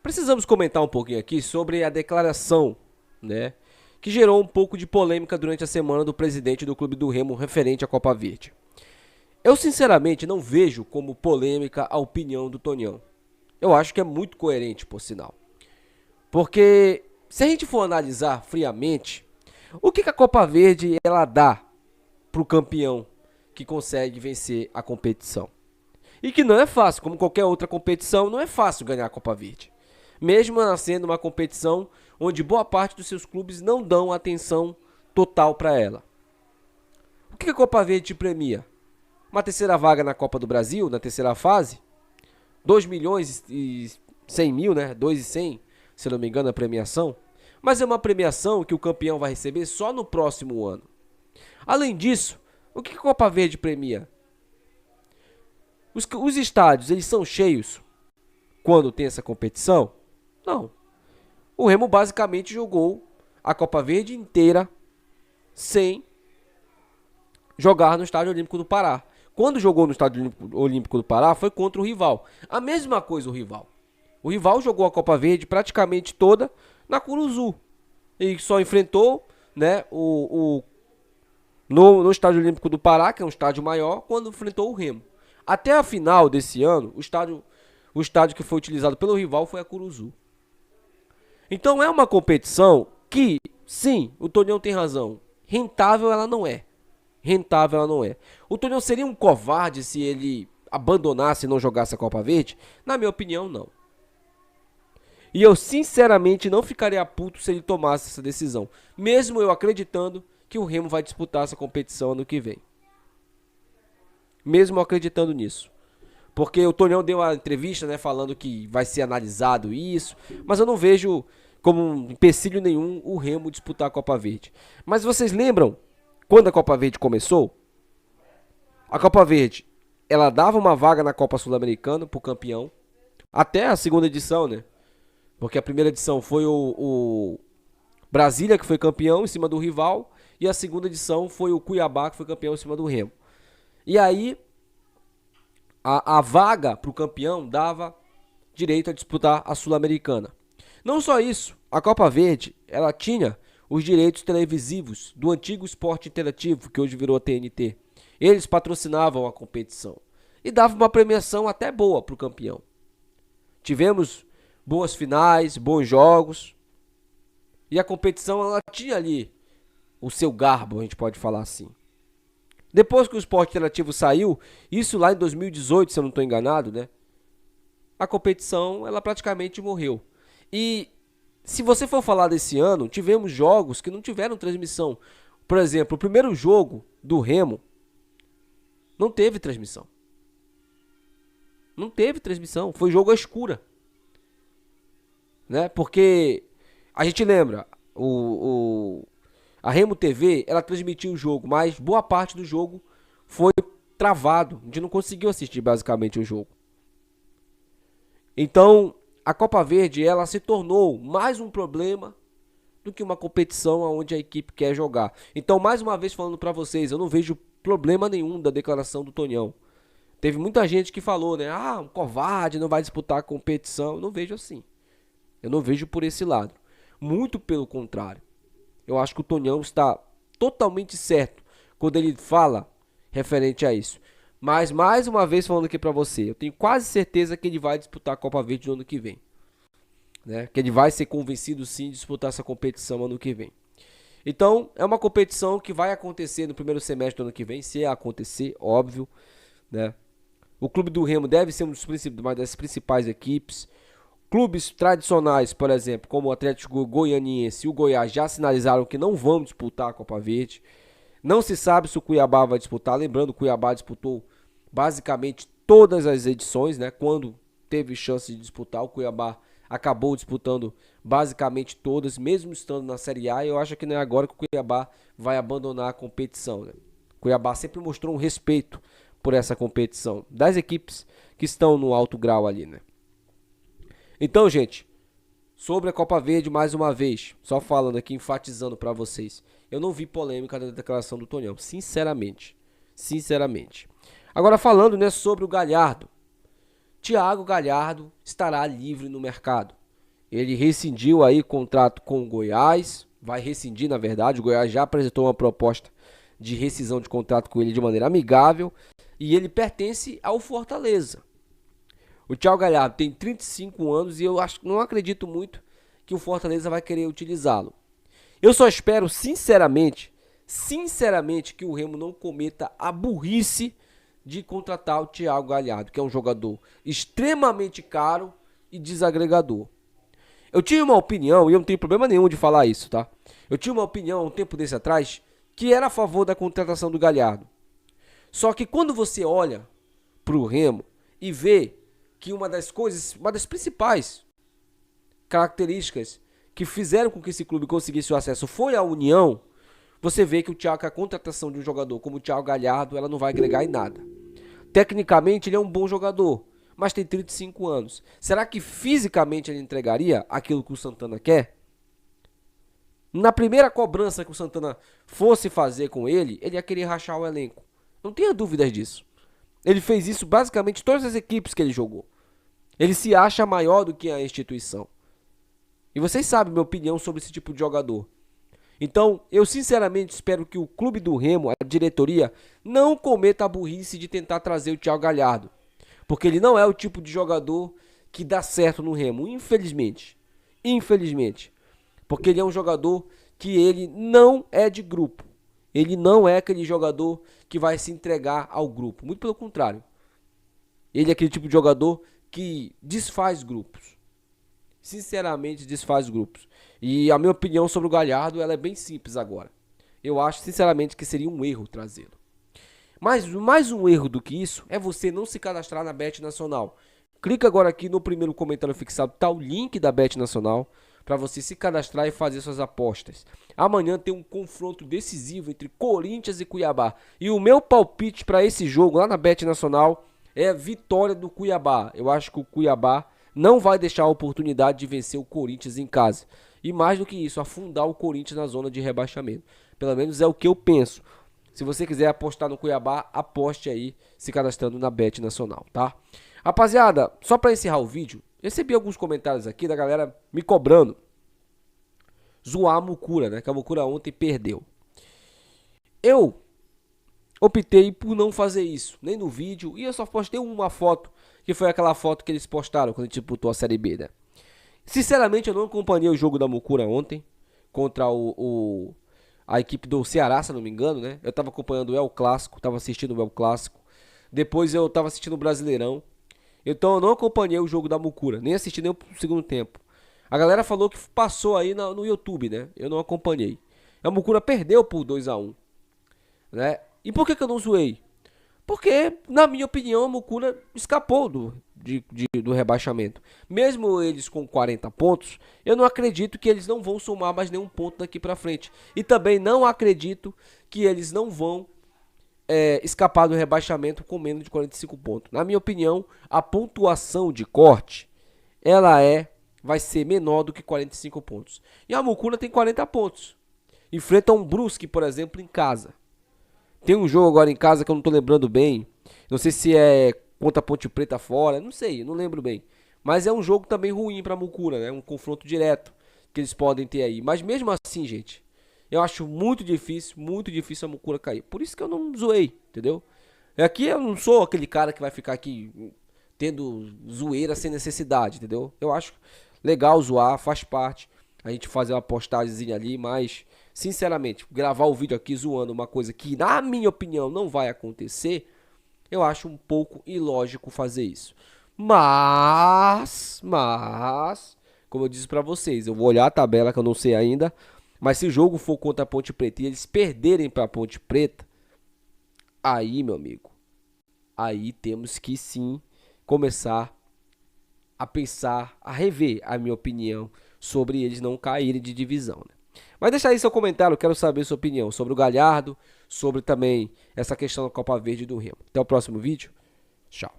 Precisamos comentar um pouquinho aqui sobre a declaração, né, que gerou um pouco de polêmica durante a semana do presidente do Clube do Remo referente à Copa Verde. Eu sinceramente não vejo como polêmica a opinião do Tonhão. Eu acho que é muito coerente, por sinal. Porque se a gente for analisar friamente, o que a Copa Verde ela dá para o campeão que consegue vencer a competição? E que não é fácil, como qualquer outra competição, não é fácil ganhar a Copa Verde. Mesmo ela sendo uma competição onde boa parte dos seus clubes não dão atenção total para ela. O que a Copa Verde te premia? Uma terceira vaga na Copa do Brasil, na terceira fase? 2 milhões e 100 mil, né? 2 e 100, se não me engano, a premiação. Mas é uma premiação que o campeão vai receber só no próximo ano. Além disso, o que a Copa Verde premia? Os estádios, eles são cheios quando tem essa competição? Não. O Remo basicamente jogou a Copa Verde inteira sem jogar no Estádio Olímpico do Pará. Quando jogou no Estádio Olímpico do Pará foi contra o rival. A mesma coisa o rival. O rival jogou a Copa Verde praticamente toda na Curuzu. E só enfrentou, né, no Estádio Olímpico do Pará, que é um estádio maior, quando enfrentou o Remo. Até a final desse ano, o estádio que foi utilizado pelo rival foi a Curuzu. Então é uma competição que, sim, o Tonhão tem razão, rentável ela não é. Rentável ela não é. O Tonhão seria um covarde se ele abandonasse e não jogasse a Copa Verde? Na minha opinião, não. E eu sinceramente não ficaria puto se ele tomasse essa decisão, mesmo eu acreditando que o Remo vai disputar essa competição ano que vem. Mesmo acreditando nisso. Porque o Tonhão deu uma entrevista, né, falando que vai ser analisado isso, mas eu não vejo como um empecilho nenhum o Remo disputar a Copa Verde. Mas vocês lembram quando a Copa Verde começou? A Copa Verde, ela dava uma vaga na Copa Sul-Americana pro campeão, até a segunda edição, né? Porque a primeira edição foi o Brasília, que foi campeão em cima do rival, e a segunda edição foi o Cuiabá, que foi campeão em cima do Remo. E aí, a vaga para o campeão dava direito a disputar a Sul-Americana. Não só isso, a Copa Verde, ela tinha os direitos televisivos do antigo Esporte Interativo, que hoje virou a TNT. Eles patrocinavam a competição e davam uma premiação até boa para o campeão. Tivemos boas finais, bons jogos, e a competição ela tinha ali o seu garbo, a gente pode falar assim. Depois que o Esporte Interativo saiu, isso lá em 2018, se eu não estou enganado, né? A competição, ela praticamente morreu. E se você for falar desse ano, tivemos jogos que não tiveram transmissão. Por exemplo, o primeiro jogo do Remo não teve transmissão. Não teve transmissão, foi jogo à escura. Né? Porque a gente lembra, a Remo TV, ela transmitiu o jogo, mas boa parte do jogo foi travado. A gente não conseguiu assistir basicamente o jogo. Então, a Copa Verde, ela se tornou mais um problema do que uma competição onde a equipe quer jogar. Então, mais uma vez falando pra vocês, eu não vejo problema nenhum da declaração do Tonhão. Teve muita gente que falou, né? Ah, um covarde, não vai disputar a competição. Eu não vejo assim. Eu não vejo por esse lado. Muito pelo contrário. Eu acho que o Tonhão está totalmente certo quando ele fala referente a isso. Mas, mais uma vez falando aqui pra você, eu tenho quase certeza que ele vai disputar a Copa Verde no ano que vem. Né? Que ele vai ser convencido sim de disputar essa competição ano que vem. Então, é uma competição que vai acontecer no primeiro semestre do ano que vem, se acontecer, óbvio. Né? O Clube do Remo deve ser uma das principais equipes. Clubes tradicionais, por exemplo, como o Atlético Goianiense e o Goiás já sinalizaram que não vão disputar a Copa Verde. Não se sabe se o Cuiabá vai disputar. Lembrando, o Cuiabá disputou basicamente todas as edições, né? Quando teve chance de disputar, o Cuiabá acabou disputando basicamente todas, mesmo estando na Série A. E eu acho que não é agora que o Cuiabá vai abandonar a competição, né? O Cuiabá sempre mostrou um respeito por essa competição das equipes que estão no alto grau ali, né? Então, gente, sobre a Copa Verde, mais uma vez, só falando aqui, enfatizando pra vocês, eu não vi polêmica da declaração do Tonhão, sinceramente. Agora falando, né, sobre o Galhardo. Thiago Galhardo estará livre no mercado. Ele rescindiu aí contrato com o Goiás, vai rescindir na verdade, o Goiás já apresentou uma proposta de rescisão de contrato com ele de maneira amigável e ele pertence ao Fortaleza. O Thiago Galhardo tem 35 anos e eu não acredito muito que o Fortaleza vai querer utilizá-lo. Eu só espero sinceramente que o Remo não cometa a burrice de contratar o Thiago Galhardo, que é um jogador extremamente caro e desagregador. Eu tinha uma opinião, e eu não tenho problema nenhum de falar isso, tá? Eu tinha uma opinião um tempo desse atrás que era a favor da contratação do Galhardo. Só que quando você olha pro Remo e vê que uma das principais características que fizeram com que esse clube conseguisse o acesso foi a união, você vê que a contratação de um jogador como o Thiago Galhardo, ela não vai agregar em nada. Tecnicamente ele é um bom jogador, mas tem 35 anos. Será que fisicamente ele entregaria aquilo que o Santana quer? Na primeira cobrança que o Santana fosse fazer com ele, ele ia querer rachar o elenco. Não tenha dúvidas disso. Ele fez isso basicamente em todas as equipes que ele jogou. Ele se acha maior do que a instituição. E vocês sabem minha opinião sobre esse tipo de jogador. Então, eu sinceramente espero que o clube do Remo, a diretoria, não cometa a burrice de tentar trazer o Thiago Galhardo. Porque ele não é o tipo de jogador que dá certo no Remo, infelizmente. Infelizmente. Porque ele é um jogador que ele não é de grupo. Ele não é aquele jogador que vai se entregar ao grupo. Muito pelo contrário. Ele é aquele tipo de jogador que desfaz grupos. Sinceramente, desfaz grupos. E a minha opinião sobre o Galhardo, ela é bem simples agora. Eu acho, sinceramente, que seria um erro trazê-lo. Mas mais um erro do que isso é você não se cadastrar na Bet Nacional. Clica agora aqui no primeiro comentário fixado, tá o link da Bet Nacional para você se cadastrar e fazer suas apostas. Amanhã tem um confronto decisivo entre Corinthians e Cuiabá. E o meu palpite para esse jogo lá na Bet Nacional é a vitória do Cuiabá. Eu acho que o Cuiabá não vai deixar a oportunidade de vencer o Corinthians em casa. E mais do que isso, afundar o Corinthians na zona de rebaixamento. Pelo menos é o que eu penso. Se você quiser apostar no Cuiabá, aposte aí se cadastrando na Bet Nacional, tá? Rapaziada, só para encerrar o vídeo, recebi alguns comentários aqui da galera me cobrando zoar a Mucura, né? Que a Mucura ontem perdeu. Eu optei por não fazer isso, nem no vídeo, e eu só postei uma foto, que foi aquela foto que eles postaram quando a gente disputou a Série B, né? Sinceramente, eu não acompanhei o jogo da Mucura ontem, contra a equipe do Ceará, se não me engano, né? Eu tava acompanhando o El Clássico, tava assistindo o El Clássico. Depois eu tava assistindo o Brasileirão. Então eu não acompanhei o jogo da Mucura, nem assisti nem o segundo tempo. A galera falou que passou aí no YouTube, né? Eu não acompanhei. A Mucura perdeu por 2-1, né? E por que eu não zoei? Porque, na minha opinião, a Mucura escapou do rebaixamento. Mesmo eles com 40 pontos, eu não acredito que eles não vão somar mais nenhum ponto daqui pra frente. E também não acredito que eles não vão escapar do rebaixamento com menos de 45 pontos. Na minha opinião, a pontuação de corte, ela vai ser menor do que 45 pontos. E a Mucura tem 40 pontos. Enfrenta um Brusque, por exemplo, em casa. Tem um jogo agora em casa que eu não tô lembrando bem. Não sei se é contra a Ponte Preta fora, não sei, não lembro bem. Mas é um jogo também ruim pra Mucura, né? Um confronto direto que eles podem ter aí. Mas mesmo assim, gente, eu acho muito difícil a Mucura cair. Por isso que eu não zoei, entendeu? Aqui eu não sou aquele cara que vai ficar aqui tendo zoeira sem necessidade, entendeu? Eu acho legal zoar, faz parte. A gente fazer uma postagemzinha ali, mas, sinceramente, gravar o vídeo aqui zoando uma coisa que, na minha opinião, não vai acontecer, eu acho um pouco ilógico fazer isso. Mas, como eu disse pra vocês, eu vou olhar a tabela que eu não sei ainda, mas se o jogo for contra a Ponte Preta e eles perderem pra Ponte Preta, aí, meu amigo, aí temos que sim começar a pensar, a rever a minha opinião sobre eles não caírem de divisão, né? Mas deixa aí seu comentário, quero saber sua opinião sobre o Galhardo, sobre também essa questão da Copa Verde do Remo. Até o próximo vídeo, tchau.